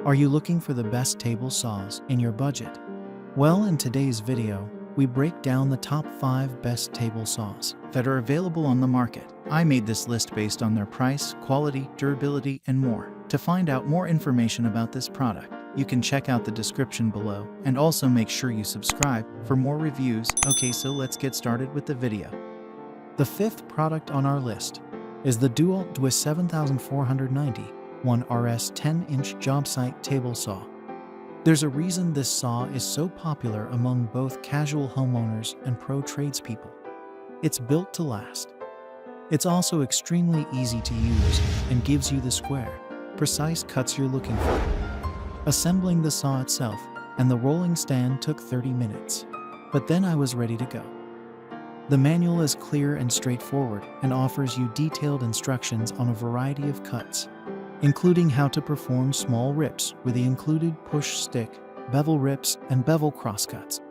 Are you looking for the best table saws in your budget? Well, in today's video, we break down the top 5 best table saws that are available on the market. I made this list based on their price, quality, durability, and more. To find out more information about this product, you can check out the description below, and also make sure you subscribe for more reviews. Okay, so let's get started with the video. The 5th product on our list is the DeWalt DWIS 7490 1RS 10-inch Jobsite table saw. There's a reason this saw is so popular among both casual homeowners and pro tradespeople. It's built to last. It's also extremely easy to use and gives you the square, precise cuts you're looking for. Assembling the saw itself and the rolling stand took 30 minutes, but then I was ready to go. The manual is clear and straightforward and offers you detailed instructions on a variety of cuts, including how to perform small rips with the included push stick, bevel rips, and bevel crosscuts.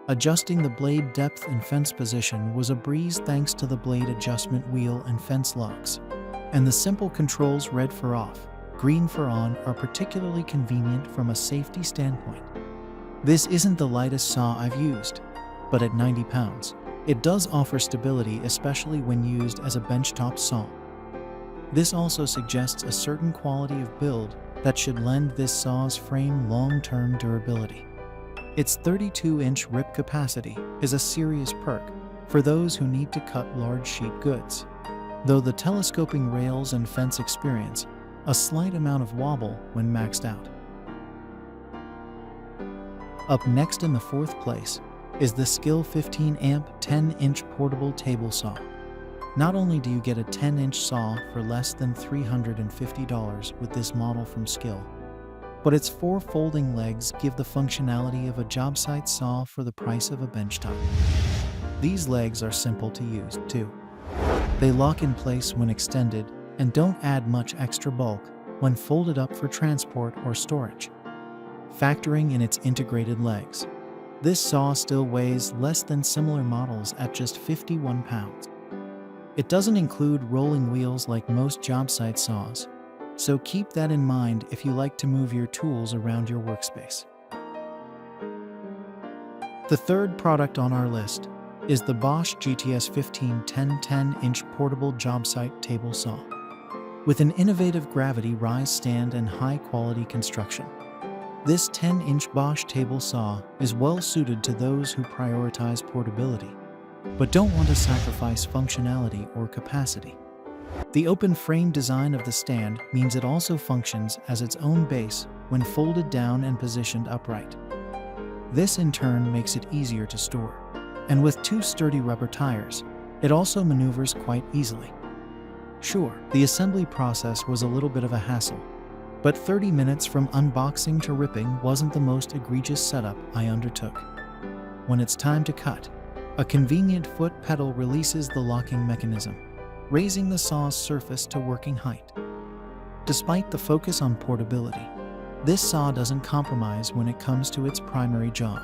Adjusting the blade depth and fence position was a breeze thanks to the blade adjustment wheel and fence locks. And the simple controls red for off, green for on are particularly convenient from a safety standpoint. This isn't the lightest saw I've used, but at 90 pounds, it does offer stability, especially when used as a benchtop saw. This also suggests a certain quality of build that should lend this saw's frame long-term durability. Its 32-inch rip capacity is a serious perk for those who need to cut large sheet goods, though the telescoping rails and fence experience a slight amount of wobble when maxed out. Up next in the 4th place is the Skil 15-amp 10-inch portable table saw. Not only do you get a 10-inch saw for less than $350 with this model from Skil, but its 4 folding legs give the functionality of a job site saw for the price of a benchtop. These legs are simple to use, too. They lock in place when extended and don't add much extra bulk when folded up for transport or storage. Factoring in its integrated legs, this saw still weighs less than similar models at just 51 pounds. It doesn't include rolling wheels like most job site saws, so keep that in mind if you like to move your tools around your workspace. The 3rd product on our list is the Bosch GTS 1510 10-inch portable job site table saw. With an innovative gravity rise stand and high-quality construction, this 10-inch Bosch table saw is well suited to those who prioritize portability, but don't want to sacrifice functionality or capacity. The open frame design of the stand means it also functions as its own base when folded down and positioned upright. This in turn makes it easier to store, and with 2 sturdy rubber tires, it also maneuvers quite easily. Sure, the assembly process was a little bit of a hassle, but 30 minutes from unboxing to ripping wasn't the most egregious setup I undertook. When it's time to cut, a convenient foot pedal releases the locking mechanism, raising the saw's surface to working height. Despite the focus on portability, this saw doesn't compromise when it comes to its primary job.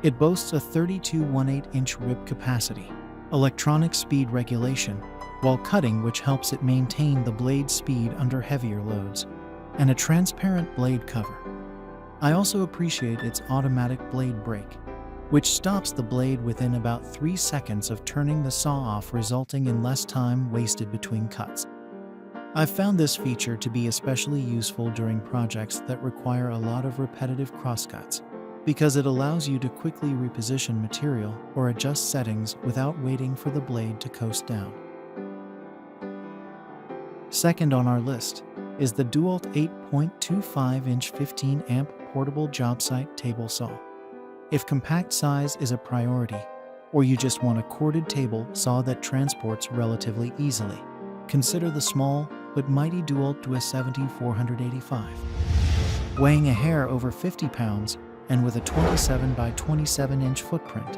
It boasts a 32.18-inch rip capacity, electronic speed regulation while cutting, which helps it maintain the blade speed under heavier loads, and a transparent blade cover. I also appreciate its automatic blade brake, which stops the blade within about 3 seconds of turning the saw off, resulting in less time wasted between cuts. I've found this feature to be especially useful during projects that require a lot of repetitive crosscuts, because it allows you to quickly reposition material or adjust settings without waiting for the blade to coast down. Second on our list is the DeWalt 8.25-inch 15-amp portable job site table saw. If compact size is a priority, or you just want a corded table saw that transports relatively easily, consider the small but mighty DeWalt DWIS 7485. Weighing a hair over 50 pounds and with a 27 by 27-inch footprint,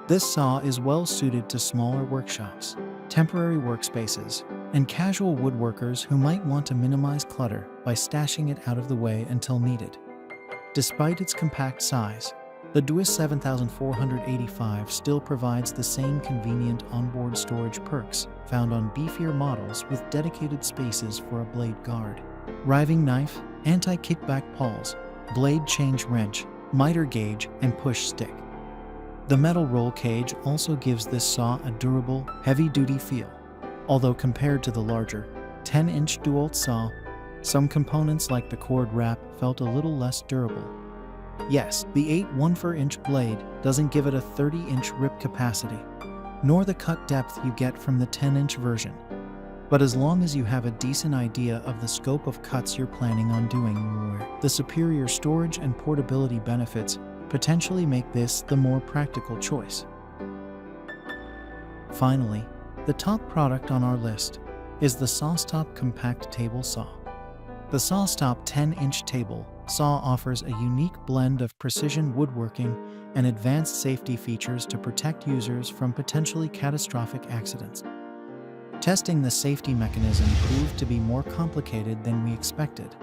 this saw is well suited to smaller workshops, temporary workspaces, and casual woodworkers who might want to minimize clutter by stashing it out of the way until needed. Despite its compact size, the DWIS 7485 still provides the same convenient onboard storage perks found on beefier models with dedicated spaces for a blade guard, riving knife, anti-kickback pawls, blade change wrench, miter gauge, and push stick. The metal roll cage also gives this saw a durable, heavy-duty feel. Although compared to the larger, 10-inch DeWalt saw, some components like the cord wrap felt a little less durable. Yes, the 8 1/4-inch blade doesn't give it a 30-inch rip capacity, nor the cut depth you get from the 10-inch version. But as long as you have a decent idea of the scope of cuts you're planning on doing, the superior storage and portability benefits potentially make this the more practical choice. Finally, the top product on our list is the SawStop Compact Table Saw. The SawStop 10-inch table saw offers a unique blend of precision woodworking and advanced safety features to protect users from potentially catastrophic accidents. Testing the safety mechanism proved to be more complicated than we expected,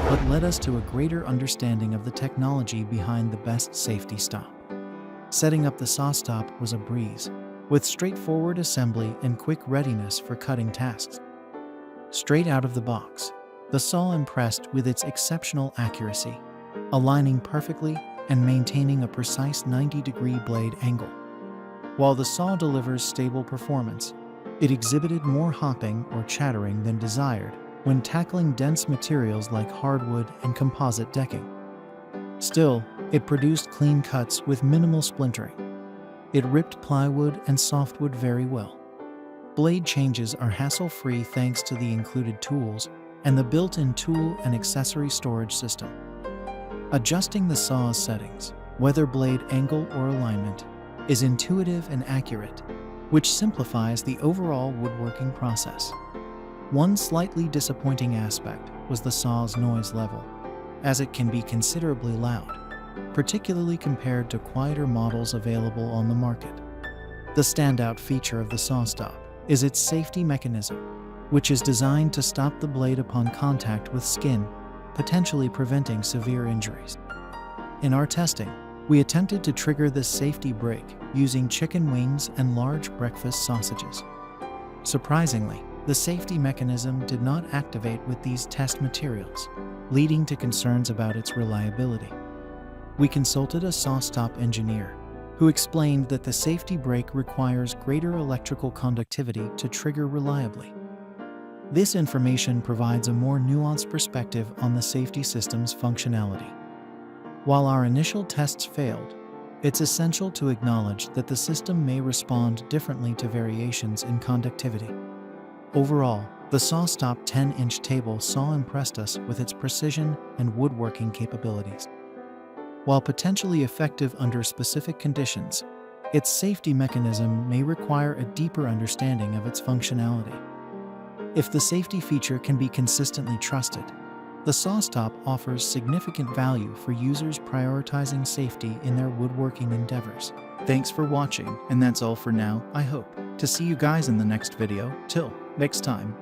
but led us to a greater understanding of the technology behind the best safety stop. Setting up the SawStop was a breeze, with straightforward assembly and quick readiness for cutting tasks. Straight out of the box, the saw impressed with its exceptional accuracy, aligning perfectly and maintaining a precise 90-degree blade angle. While the saw delivers stable performance, it exhibited more hopping or chattering than desired when tackling dense materials like hardwood and composite decking. Still, it produced clean cuts with minimal splintering. It ripped plywood and softwood very well. Blade changes are hassle-free thanks to the included tools and the built-in tool and accessory storage system. Adjusting the saw's settings, whether blade angle or alignment, is intuitive and accurate, which simplifies the overall woodworking process. One slightly disappointing aspect was the saw's noise level, as it can be considerably loud, particularly compared to quieter models available on the market. The standout feature of the SawStop is its safety mechanism, which is designed to stop the blade upon contact with skin, potentially preventing severe injuries. In our testing, we attempted to trigger this safety brake using chicken wings and large breakfast sausages. Surprisingly, the safety mechanism did not activate with these test materials, leading to concerns about its reliability. We consulted a SawStop engineer who explained that the safety brake requires greater electrical conductivity to trigger reliably. This information provides a more nuanced perspective on the safety system's functionality. While our initial tests failed, it's essential to acknowledge that the system may respond differently to variations in conductivity. Overall, the SawStop 10-inch table saw impressed us with its precision and woodworking capabilities. While potentially effective under specific conditions, its safety mechanism may require a deeper understanding of its functionality. If the safety feature can be consistently trusted, the SawStop offers significant value for users prioritizing safety in their woodworking endeavors. Thanks for watching, and that's all for now. I hope to see you guys in the next video. Till next time.